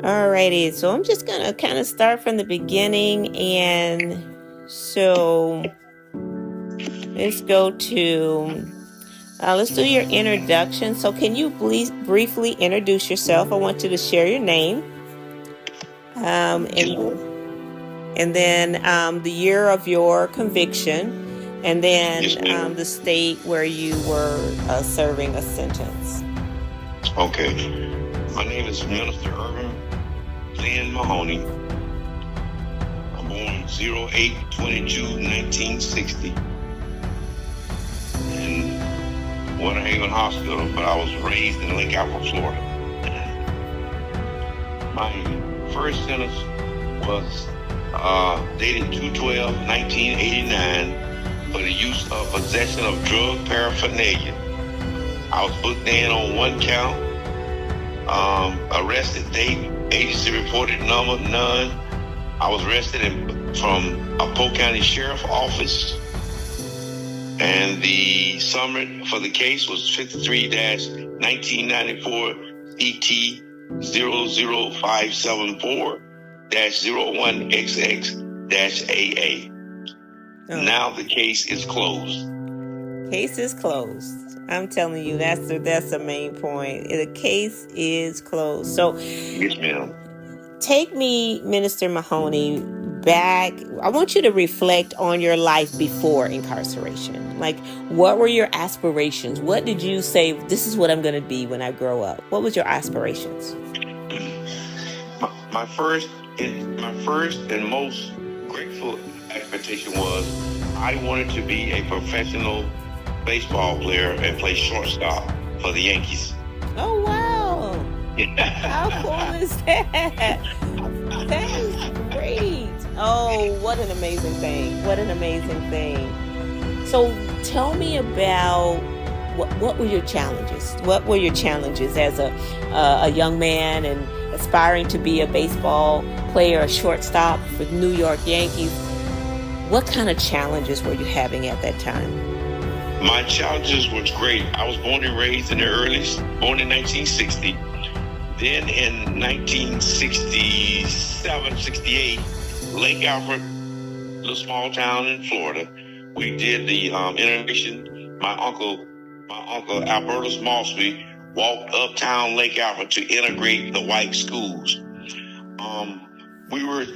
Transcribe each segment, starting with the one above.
Alrighty, so I'm just gonna kind of start from the beginning, and so let's go to let's do your introduction. So can you please briefly introduce yourself? I want you to share your name, and then the year of your conviction, and then the state where you were serving a sentence. Okay. My name is Minister Irvin Mahoney. I'm born 08/22/1960 in Winter Haven Hospital, but I was raised in Lake Alfred, Florida. My first sentence was dated 2/12/1989 for the use of possession of drug paraphernalia. I was booked in on one count. Arrested date, agency reported number, none. I was arrested from a Polk County Sheriff Office, and the summary for the case was 53-1994 ET 00574-01XX-AA. Now the case is closed. Case is closed. I'm telling you, that's the main point. The case is closed. So, yes, ma'am. Take me, Minister Mahoney, back. I want you to reflect on your life before incarceration. Like, what were your aspirations? What did you say, this is what I'm going to be when I grow up? What was your aspirations? My first and most grateful expectation was I wanted to be a professional baseball player and play shortstop for the Yankees. Oh, wow. How cool is that? That is great. Oh, what an amazing thing. What an amazing thing. So tell me about what were your challenges? What were your challenges as a young man and aspiring to be a baseball player, a shortstop for the New York Yankees? What kind of challenges were you having at that time? My challenges was great. I was born and raised in the born in 1960. Then in 1967, 68, Lake Alfred, little small town in Florida, we did the integration. My uncle Albertus Malsby walked uptown Lake Alfred to integrate the white schools.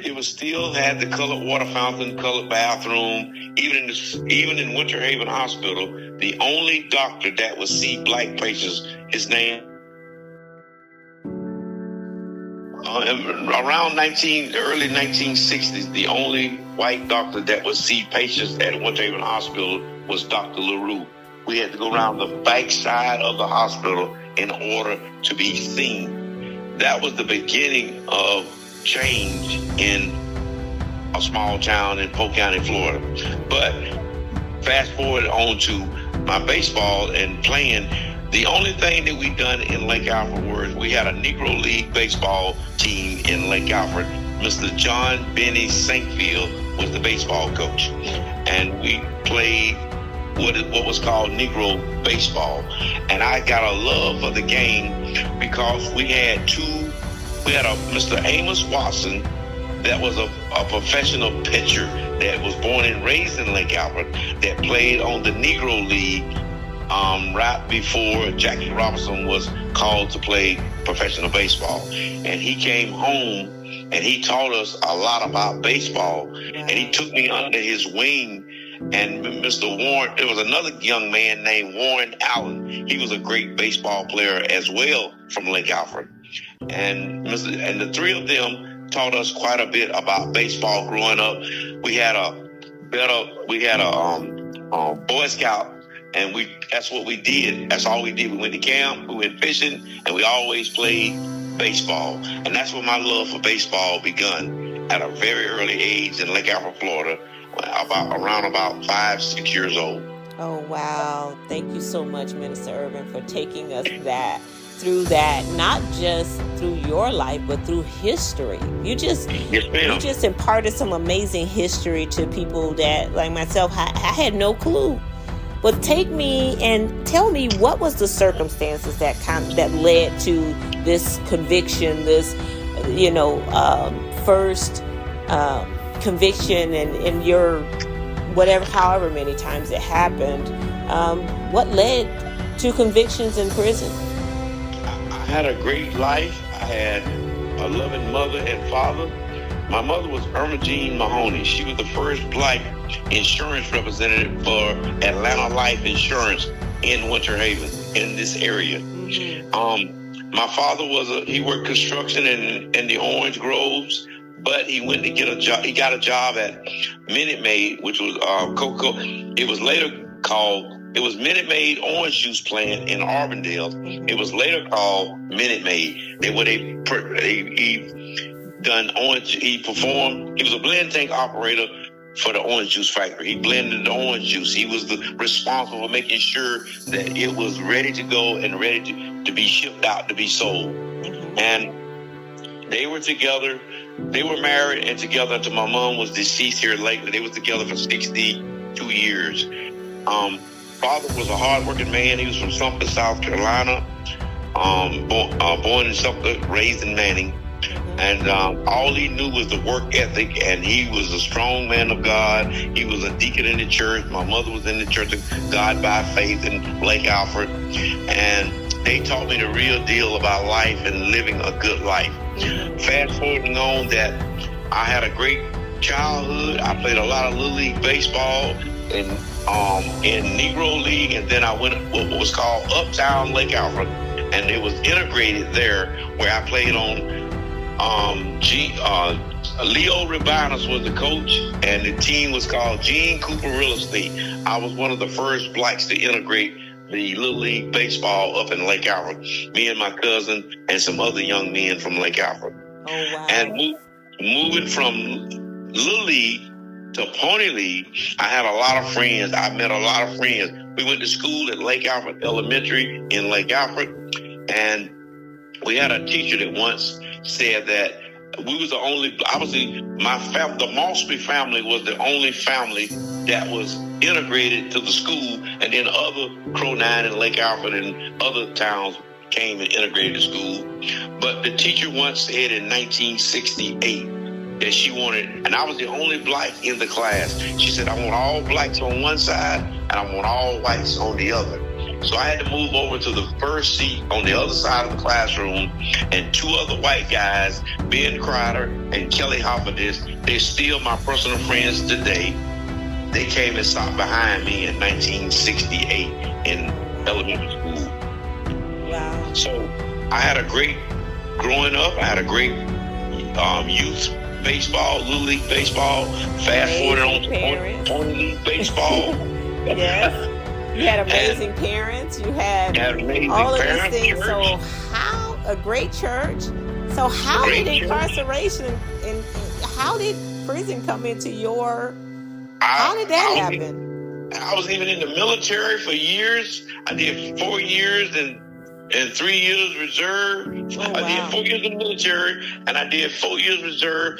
It was still had the colored water fountain, colored bathroom. Even in Winter Haven Hospital, the only doctor that would see black patients, his name. Around early 1960s, the only white doctor that would see patients at Winter Haven Hospital was Dr. LaRue. We had to go around the back side of the hospital in order to be seen. That was the beginning of change in a small town in Polk County, Florida. But fast forward on to my baseball and playing, the only thing that we done in Lake Alfred was we had a Negro League baseball team in Lake Alfred. Mr. John Benny Sankfield was the baseball coach. And we played what was called Negro baseball. And I got a love for the game because we had a Mr. Amos Watson that was a professional pitcher that was born and raised in Lake Alfred that played on the Negro League right before Jackie Robinson was called to play professional baseball. And he came home and he taught us a lot about baseball. And he took me under his wing. And Mr. Warren, there was another young man named Warren Allen. He was a great baseball player as well from Lake Alfred. And the three of them taught us quite a bit about baseball growing up. We had a Boy Scout, and that's what we did. That's all we did. We went to camp, we went fishing, and we always played baseball. And that's where my love for baseball begun at a very early age in Lake Alfred, Florida, around 5-6 years old. Oh, wow. Thank you so much, Minister Irvin, for taking us through that, not just through your life, but through history. You just imparted some amazing history to people that, like myself, I had no clue. But take me and tell me, what was the circumstances that led to this conviction, this first conviction and your whatever, however many times it happened, what led to convictions in prison? I had a great life. I had a loving mother and father. My mother was Irvin Mahoney. She was the first black insurance representative for Atlanta Life Insurance in Winter Haven, in this area. My father he worked construction in the orange groves, but he went to get a job. He got a job at Minute Maid, which was Cocoa. It was Minute Maid orange juice plant in Auburndale. It was later called Minute Maid. He performed. He was a blend tank operator for the orange juice factory. He blended the orange juice. He was responsible for making sure that it was ready to go and ready to be shipped out to be sold. And they were together. They were married and together until my mom was deceased here lately. They were together for 62 years. Father was a hard-working man. He was from Sumter, South Carolina. Born in Sumter, raised in Manning. And all he knew was the work ethic, and he was a strong man of God. He was a deacon in the church. My mother was in the Church of God by Faith in Lake Alfred. And they taught me the real deal about life and living a good life. Fast forwarding on that, I had a great childhood. I played a lot of Little League baseball in Negro League, and then I went what was called Uptown Lake Alfred, and it was integrated there, where I played on Leo Rabanus was the coach, and the team was called Gene Cooper Real Estate. I was one of the first blacks to integrate the Little League baseball up in Lake Alfred. Me and my cousin and some other young men from Lake Alfred. Oh, wow. And moving from Little League to Pony League, I had a lot of friends. I met a lot of friends. We went to school at Lake Alfred Elementary in Lake Alfred, and we had a teacher that once said that we was the only, obviously the Mosby family was the only family that was integrated to the school, and then other Crow Nine and Lake Alfred and other towns came and integrated the school. But the teacher once said in 1968 that she wanted, and I was the only black in the class, she said, I want all blacks on one side and I want all whites on the other. So I had to move over to the first seat on the other side of the classroom, and two other white guys, Ben Crider and Kelly Hofferdis, they're still my personal friends today. They came and sat behind me in 1968 in elementary school. Wow. So I had a great growing up. I had a great youth baseball, Little League baseball, fast forward on to Pony League baseball. Yes. You had amazing parents. You had all of these things. Church. So how a great church. So how did incarceration and how did prison come into your? How did that happen? I was even in the military for years. I did 4 years and 3 years reserve. Oh, wow. I did 4 years in the military, and I did 4 years reserve.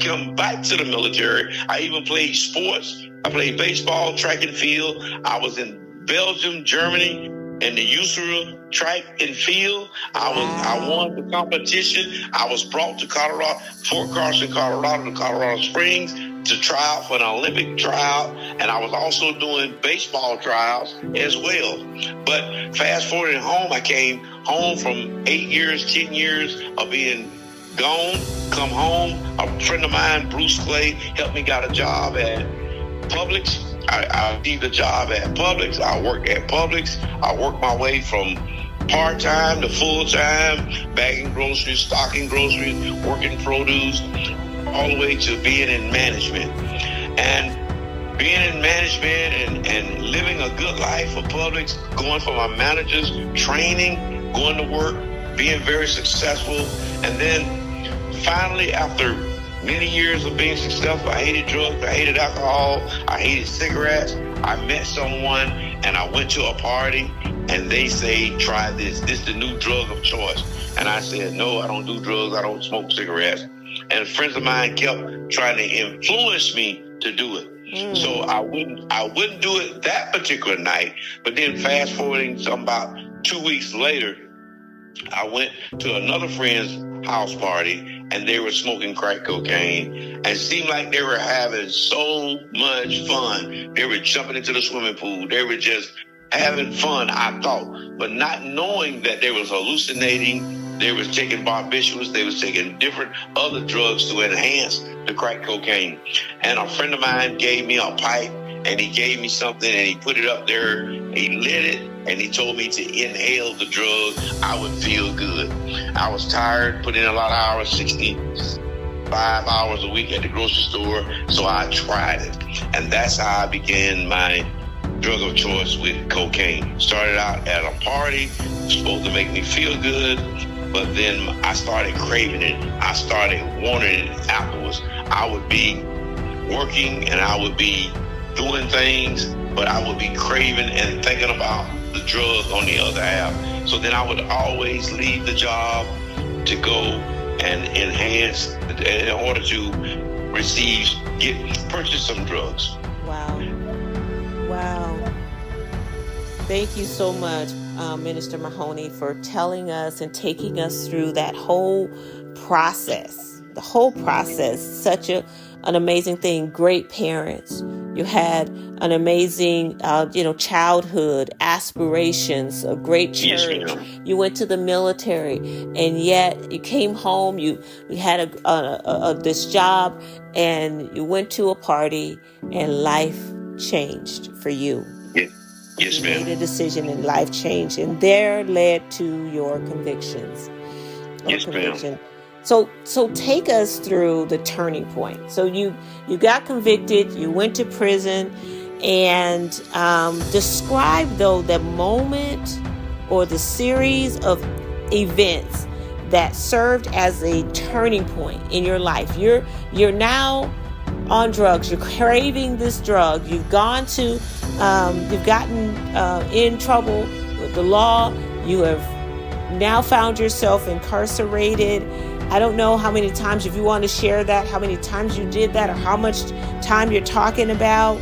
Come back to the military. I even played sports. I played baseball, track and field. I was in Belgium, Germany, in the USERA track and field. I won the competition. I was brought to Fort Carson, Colorado, to Colorado Springs to try out for an Olympic tryout, and I was also doing baseball trials as well. But fast forwarding home, I came home from 8 years, 10 years of being gone, come home. A friend of mine, Bruce Clay, helped me got a job at Publix. I received a job at Publix. I worked at Publix. I worked my way from part-time to full-time, bagging groceries, stocking groceries, working produce, all the way to being in management. And being in management and living a good life for Publix, going for my managers, training, going to work, being very successful. And then finally, after many years of being successful, I hated drugs, I hated alcohol, I hated cigarettes. I met someone and I went to a party and they say, try this. This is the new drug of choice. And I said, no, I don't do drugs. I don't smoke cigarettes. And friends of mine kept trying to influence me to do it. So I wouldn't do it that particular night. But then fast forwarding about 2 weeks later, I went to another friend's house party, and they were smoking crack cocaine, and it seemed like they were having so much fun. They were jumping into the swimming pool. They were just having fun, I thought, but not knowing that they was hallucinating. They was taking barbiturates. They was taking different other drugs to enhance the crack cocaine. And a friend of mine gave me a pipe, and he gave me something, and he put it up there. He lit it, and he told me to inhale the drug. I would feel good. I was tired, put in a lot of hours, 65 hours a week at the grocery store, so I tried it. And that's how I began my drug of choice with cocaine. Started out at a party, supposed to make me feel good, but then I started craving it. I started wanting it afterwards. I would be working and I would be doing things, but I would be craving and thinking about the drug on the other half. So then I would always leave the job to go and enhance in order to purchase some drugs. Wow. Thank you so much, Minister Mahoney, for telling us and taking us through that whole process. The whole process, such an amazing thing. Great parents. You had an amazing, childhood, aspirations, a great church. Yes, you went to the military, and yet you came home. You had this job, and you went to a party, and life changed for you. Yes, ma'am. You made a decision, and life changed, and there led to your convictions. Yes, ma'am. So take us through the turning point. So you got convicted, you went to prison, and describe, though, the moment or the series of events that served as a turning point in your life. You're now on drugs. You're craving this drug. You've gotten in trouble with the law. You have now found yourself incarcerated. I don't know how many times, if you want to share that, how many times you did that, or how much time you're talking about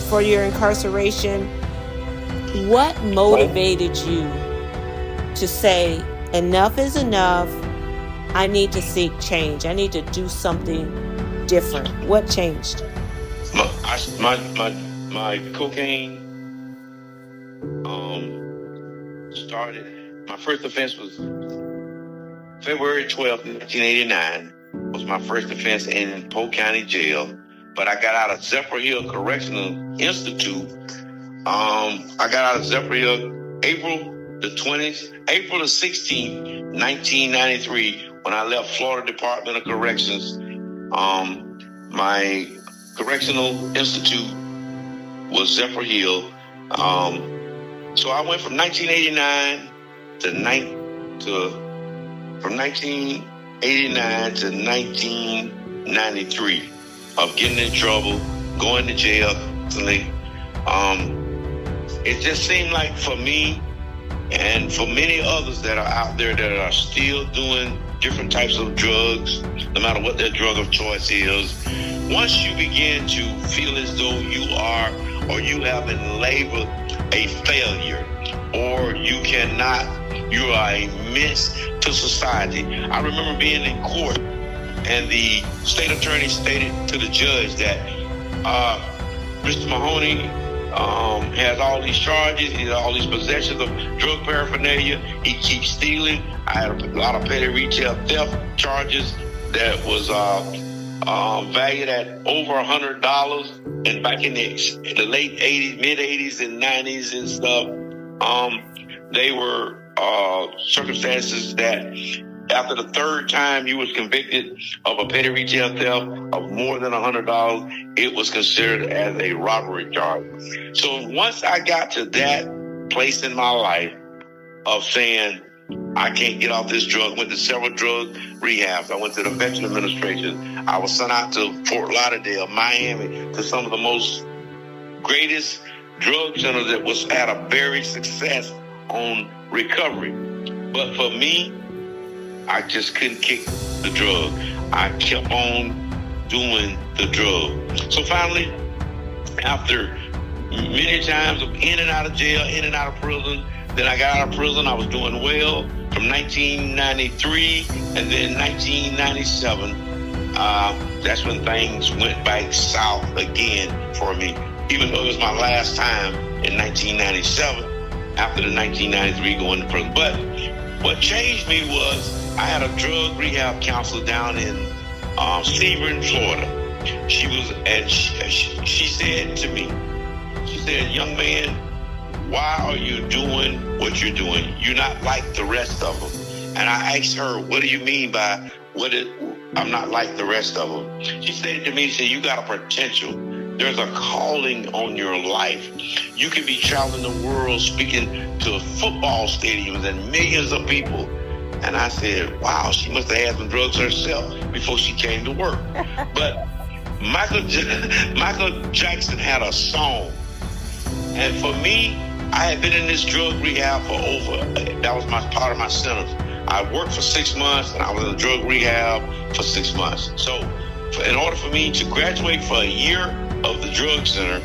for your incarceration. What motivated you to say, enough is enough, I need to seek change, I need to do something different? What changed? My cocaine started, my first offense was February 12th, 1989 was my first offense in Polk County Jail, but I got out of Zephyr Hill Correctional Institute. I got out of Zephyr Hill April the 16th, 1993, when I left Florida Department of Corrections. My correctional institute was Zephyr Hill. So I went from 1989 from 1989 to 1993 of getting in trouble, going to jail constantly. It just seemed like for me and for many others that are out there that are still doing different types of drugs, no matter what their drug of choice is, once you begin to feel as though you are or you have been labeled a failure, or you are a menace to society. I remember being in court, and the state attorney stated to the judge that Mr. Mahoney has all these charges, he has all these possessions of drug paraphernalia, he keeps stealing. I had a lot of petty retail theft charges that was valued at over $100, and back in the late 80s, mid 80s and 90s and stuff, they were circumstances that after the third time you was convicted of a petty retail theft of more than $100, it was considered as a robbery charge. So once I got to that place in my life of saying, I can't get off this drug, went to several drug rehabs. I went to the Veteran Administration. I was sent out to Fort Lauderdale, Miami, to some of the most greatest drug centers that was had a very success on recovery. But for me, I just couldn't kick the drug. I kept on doing the drug. So finally, after many times of in and out of jail, in and out of prison, Then I got out of prison. I was doing well from 1993, and then 1997. That's when things went back south again for me. Even though it was my last time in 1997, after the 1993 going to prison. But what changed me was I had a drug rehab counselor down in Sebring, Florida. She said to me, she said, "Young man, why are you doing what you're doing? You're not like the rest of them." And I asked her, "What do you mean by I'm not like the rest of them?" She said to me, she said, "You got a potential. There's a calling on your life. You can be traveling the world speaking to football stadiums and millions of people." And I said, wow, she must have had some drugs herself before she came to work. But Michael Jackson had a song. And for me, I had been in this drug rehab that was part of my sentence. I worked for 6 months and I was in drug rehab for 6 months. So in order for me to graduate for a year of the drug center,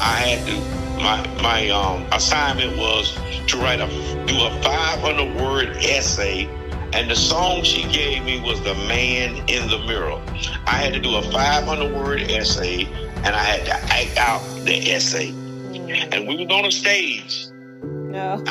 I had to, my assignment was to do a 500-word essay, and the song she gave me was "The Man in the Mirror." I had to do a 500-word essay, and I had to act out the essay. And we was on a stage. No.